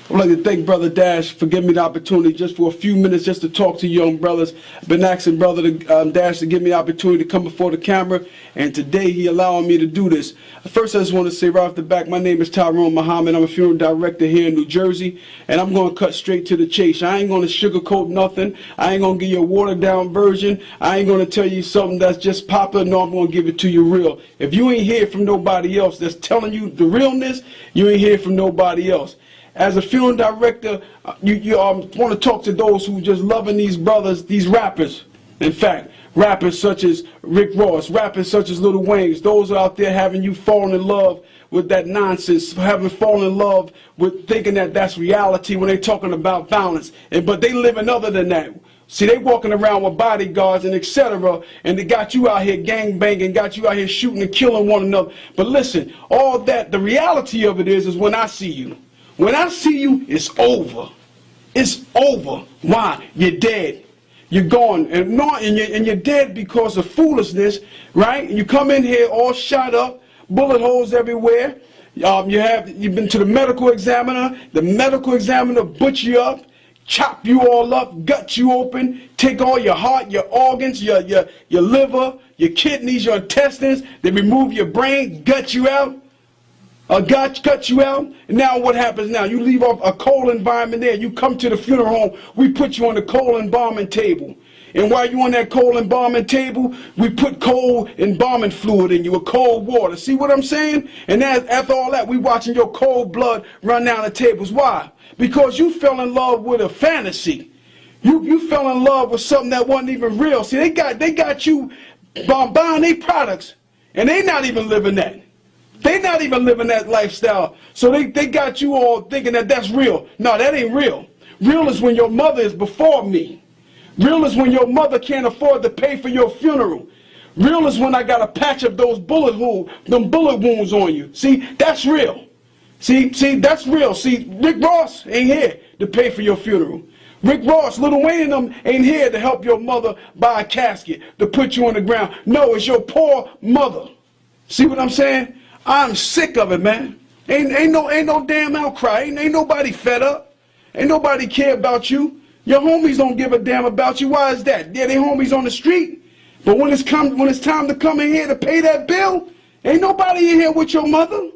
I'd like to thank Brother Dash for giving me the opportunity just for a few minutes just to talk to young brothers. I've been asking Brother Dash to give me the opportunity to come before the camera, and today he allowing me to do this. First, I just want to say right off the back, my name is Tyrone Muhammad. I'm a funeral director here in New Jersey, and I'm going to cut straight to the chase. I ain't going to sugarcoat nothing. I ain't going to give you a watered-down version. I ain't going to tell you something that's just popular. No, I'm going to give it to you real. If you ain't hear from nobody else that's telling you the realness, you ain't hear from nobody else. As a funeral director, you want to talk to those who just loving these brothers, these rappers. In fact, rappers such as Rick Ross, rappers such as Lil Wayne, those are out there having you fall in love with that nonsense, having fallen in love with thinking that that's reality when they're talking about violence. But they living other than that. See, they walking around with bodyguards and etc. And they got you out here gang banging, got you out here shooting and killing one another. But listen, all that, the reality of it is when I see you. When I see you, it's over. It's over. Why? You're dead. You're gone. And you're dead because of foolishness, right? You come in here all shot up, bullet holes everywhere. You've been to the medical examiner. The medical examiner butcher you up, chop you all up, gut you open, take all your heart, your organs, your liver, your kidneys, your intestines. They remove your brain, gut you out. Cut you out. And now what happens now? You leave off a cold environment there. You come to the funeral home. We put you on the cold embalming table. And while you're on that cold embalming table, we put cold embalming fluid in you, with cold water. See what I'm saying? And after all that, we watching your cold blood run down the tables. Why? Because you fell in love with a fantasy. You fell in love with something that wasn't even real. See, they got you buying their products, and they not even living that. They're not even living that lifestyle. So they got you all thinking that that's real. No, that ain't real. Real is when your mother is before me. Real is when your mother can't afford to pay for your funeral. Real is when I got to patch up those bullet wounds on you. See, that's real. See, that's real. See, Rick Ross ain't here to pay for your funeral. Rick Ross, Lil Wayne and them ain't here to help your mother buy a casket, to put you on the ground. No, it's your poor mother. See what I'm saying? I'm sick of it, man. Ain't no damn outcry. Ain't nobody fed up. Ain't nobody care about you. Your homies don't give a damn about you. Why is that? Yeah, they homies on the street. But when it's time to come in here to pay that bill, ain't nobody in here with your mother.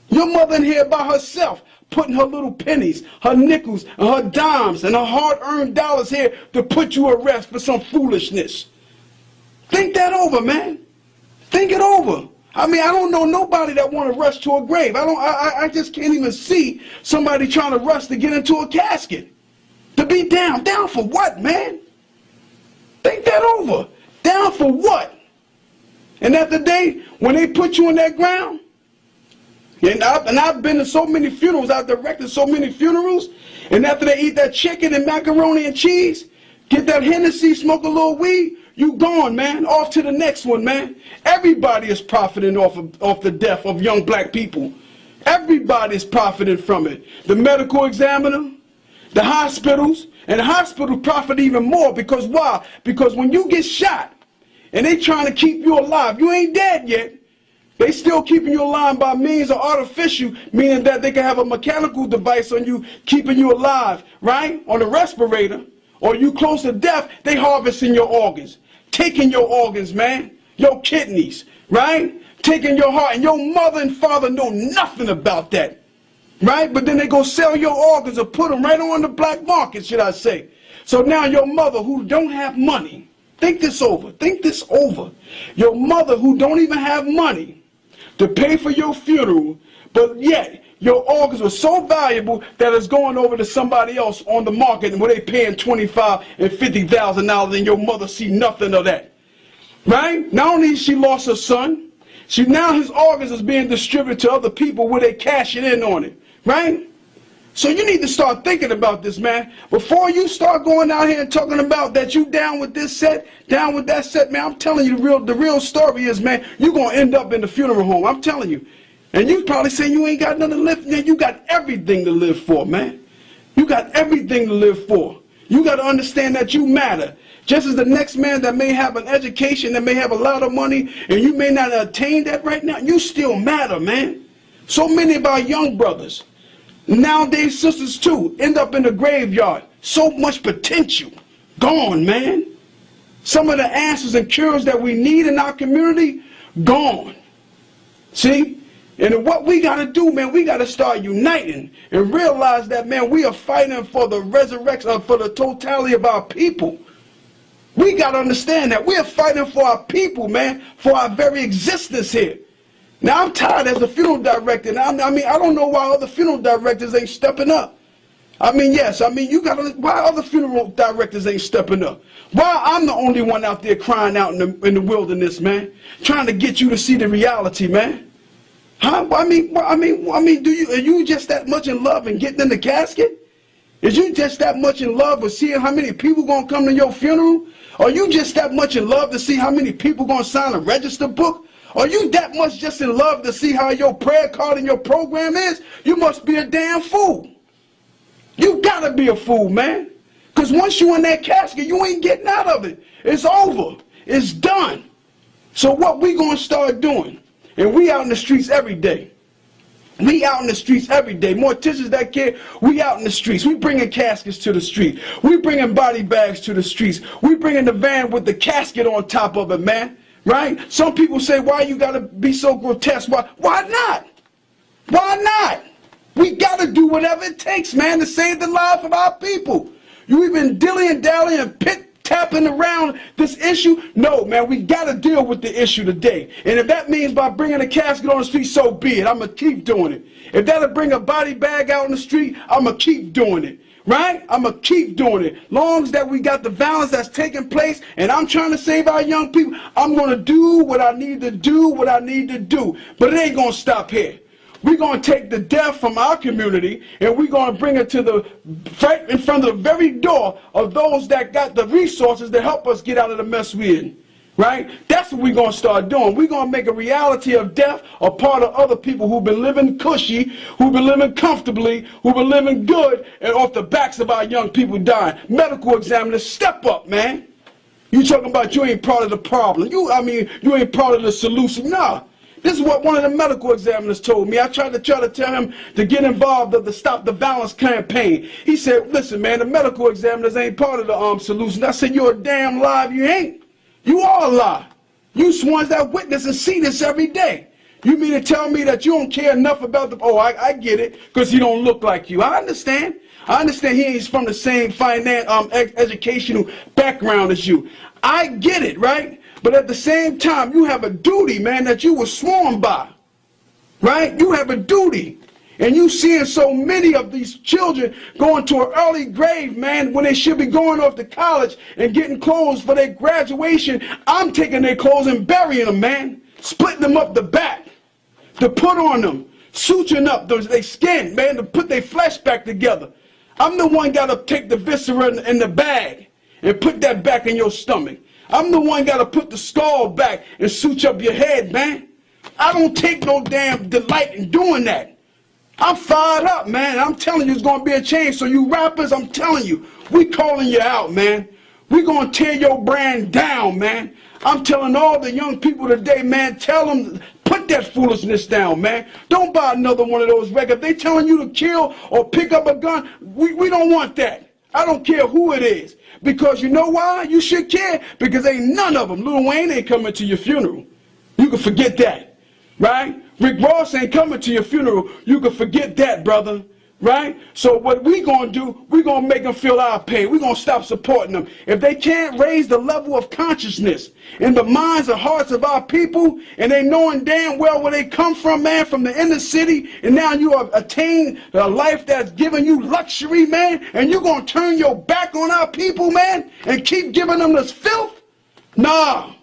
Your mother in here by herself, putting her little pennies, her nickels, and her dimes, and her hard-earned dollars here to put you at rest for some foolishness. Think that over, man. Think it over. I mean, I don't know nobody that want to rush to a grave. I just can't even see somebody trying to rush to get into a casket. To be down. Down for what, man? Think that over. Down for what? And at the day when they put you in that ground, and I've been to so many funerals, I've directed so many funerals, and after they eat that chicken and macaroni and cheese, get that Hennessy, smoke a little weed, you gone, man. Off to the next one, man. Everybody is profiting off the death of young black people. Everybody is profiting from it. The medical examiner, the hospitals, and the hospital profit even more. Because why? Because when you get shot and they trying to keep you alive, you ain't dead yet. They still keeping you alive by means of artificial, meaning that they can have a mechanical device on you keeping you alive, right? On a respirator. Or you close to death, they harvesting your organs. Taking your organs, man. Your kidneys, right? Taking your heart. And your mother and father know nothing about that. Right? But then they go sell your organs or put them right on the black market, should I say. So now your mother who don't have money, think this over. Think this over. Your mother who don't even have money to pay for your funeral, but yet your organs are so valuable that it's going over to somebody else on the market where they paying $25,000 and $50,000 and your mother see nothing of that. Right? Not only she lost her son, now his organs is being distributed to other people where they cashing in on it. Right? So you need to start thinking about this, man. Before you start going out here and talking about that you down with this set, down with that set, man, I'm telling you the real story is, man, you're going to end up in the funeral home. I'm telling you. And you probably say you ain't got nothing to live for. You got everything to live for, man. You got everything to live for. You got to understand that you matter. Just as the next man that may have an education, that may have a lot of money, and you may not attain that right now, you still matter, man. So many of our young brothers, Nowadays, sisters too, end up in the graveyard. So much potential. Gone, man. Some of the answers and cures that we need in our community, gone. See? And what we got to do, man, we got to start uniting and realize that, man, we are fighting for the resurrection, for the totality of our people. We got to understand that we are fighting for our people, man, for our very existence here. Now, I'm tired as a funeral director. Now, I don't know why other funeral directors ain't stepping up. Why other funeral directors ain't stepping up? Why I'm the only one out there crying out in the wilderness, man, trying to get you to see the reality, man? Huh? Are you just that much in love and getting in the casket? Is you just that much in love with seeing how many people gonna come to your funeral? Are you just that much in love to see how many people gonna sign a register book? Are you that much just in love to see how your prayer card and your program is? You must be a damn fool. You gotta be a fool, man. Because once you in that casket, you ain't getting out of it. It's over. It's done. So what we gonna start doing? And we out in the streets every day. We out in the streets every day. Morticians that care, we out in the streets. We bringing caskets to the street. We bringing body bags to the streets. We bringing the van with the casket on top of it, man. Right? Some people say, why you got to be so grotesque? Why not? Why not? We got to do whatever it takes, man, to save the life of our people. You even dilly-dallying and pit-tapping around this issue? No, man, we got to deal with the issue today. And if that means by bringing a casket on the street, so be it. I'm going to keep doing it. If that'll bring a body bag out in the street, I'm going to keep doing it. Right? I'm going to keep doing it. Long as that we got the violence that's taking place and I'm trying to save our young people, I'm going to do what I need to do, But it ain't going to stop here. We're going to take the death from our community and we're going to bring it to right in front of the very door of those that got the resources to help us get out of the mess we're in. Right? That's what we're going to start doing. We're going to make a reality of death a part of other people who've been living cushy, who've been living comfortably, who've been living good, and off the backs of our young people dying. Medical examiners, step up, man. You talking about you ain't part of the problem. You ain't part of the solution. Nah. This is what one of the medical examiners told me. I tried to tell him to get involved of the Stop the Violence campaign. He said, listen, man, the medical examiners ain't part of the solution. I said, you're a damn lie if you ain't. You are a lie. You ones that witness and see this every day. You mean to tell me that you don't care enough about I get it, because he don't look like you. I understand. I understand he ain't from the same educational background as you. I get it, right? But at the same time, you have a duty, man, that you were sworn by. Right? You have a duty. And you seeing so many of these children going to an early grave, man, when they should be going off to college and getting clothes for their graduation. I'm taking their clothes and burying them, man. Splitting them up the back. To put on them. Suturing up their skin, man, to put their flesh back together. I'm the one got to take the viscera in the bag and put that back in your stomach. I'm the one got to put the skull back and suture up your head, man. I don't take no damn delight in doing that. I'm fired up, man. I'm telling you, it's going to be a change. So you rappers, I'm telling you, we calling you out, man. We going to tear your brand down, man. I'm telling all the young people today, man, tell them, put that foolishness down, man. Don't buy another one of those records. They telling you to kill or pick up a gun. We don't want that. I don't care who it is. Because you know why? You should care. Because ain't none of them. Lil Wayne ain't coming to your funeral. You can forget that. Right? Rick Ross ain't coming to your funeral. You can forget that, brother. Right? So what we going to do, we going to make them feel our pain. we going to stop supporting them. If they can't raise the level of consciousness in the minds and hearts of our people, and they knowing damn well where they come from, man, from the inner city, and now you have attained a life that's giving you luxury, man, and you're going to turn your back on our people, man, and keep giving them this filth? Nah.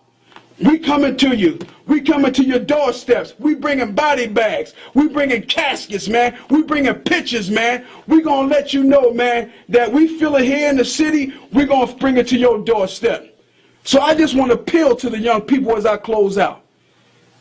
We coming to you. We coming to your doorsteps. We bringing body bags. We bringing caskets, man. We bringing pictures, man. We gonna let you know, man, that we feel it here in the city. We gonna bring it to your doorstep. So I just want to appeal to the young people as I close out.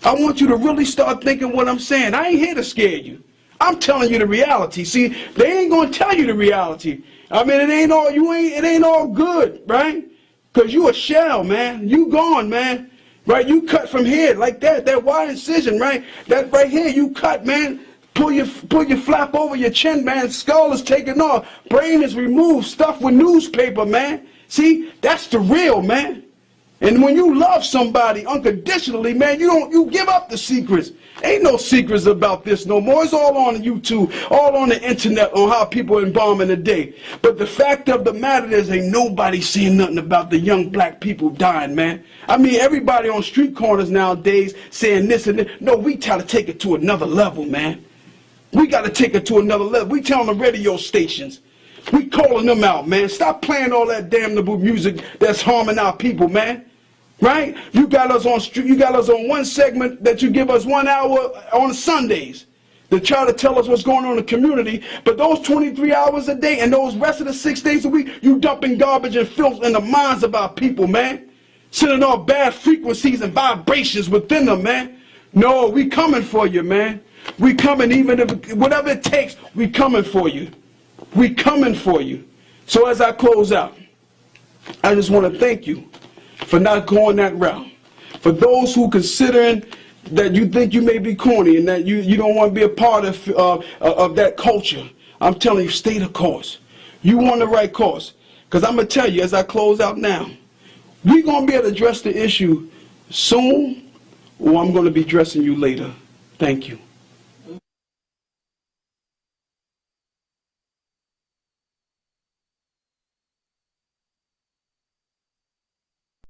I want you to really start thinking what I'm saying. I ain't here to scare you. I'm telling you the reality. See, they ain't gonna tell you the reality. I mean, it ain't all good, right? Cause you a shell, man. You gone, man. Right, you cut from here like that wide incision, right? That right here, you cut, man. Pull your flap over your chin, man. Skull is taken off. Brain is removed. Stuffed with newspaper, man. See, that's the real, man. And when you love somebody unconditionally, man, you give up the secrets. Ain't no secrets about this no more. It's all on YouTube, all on the internet on how people are embalming the day. But the fact of the matter is, ain't nobody saying nothing about the young black people dying, man. I mean, everybody on street corners nowadays saying this and that. No, we try to take it to another level, man. We got to take it to another level. We telling the radio stations. We calling them out, man. Stop playing all that damnable music that's harming our people, man. Right? You got us on one segment that you give us 1 hour on Sundays to try to tell us what's going on in the community. But those 23 hours a day and those rest of the 6 days a week, you dumping garbage and filth in the minds of our people, man. Sending all bad frequencies and vibrations within them, man. No, we coming for you, man. We coming, even if whatever it takes, we coming for you. We coming for you. So as I close out, I just want to thank you for not going that route. For those who considering that you think you may be corny and that you don't want to be a part of that culture, I'm telling you, stay the course. You want the right course. Because I'm going to tell you, as I close out now, we're going to be able to address the issue soon, or I'm going to be addressing you later. Thank you.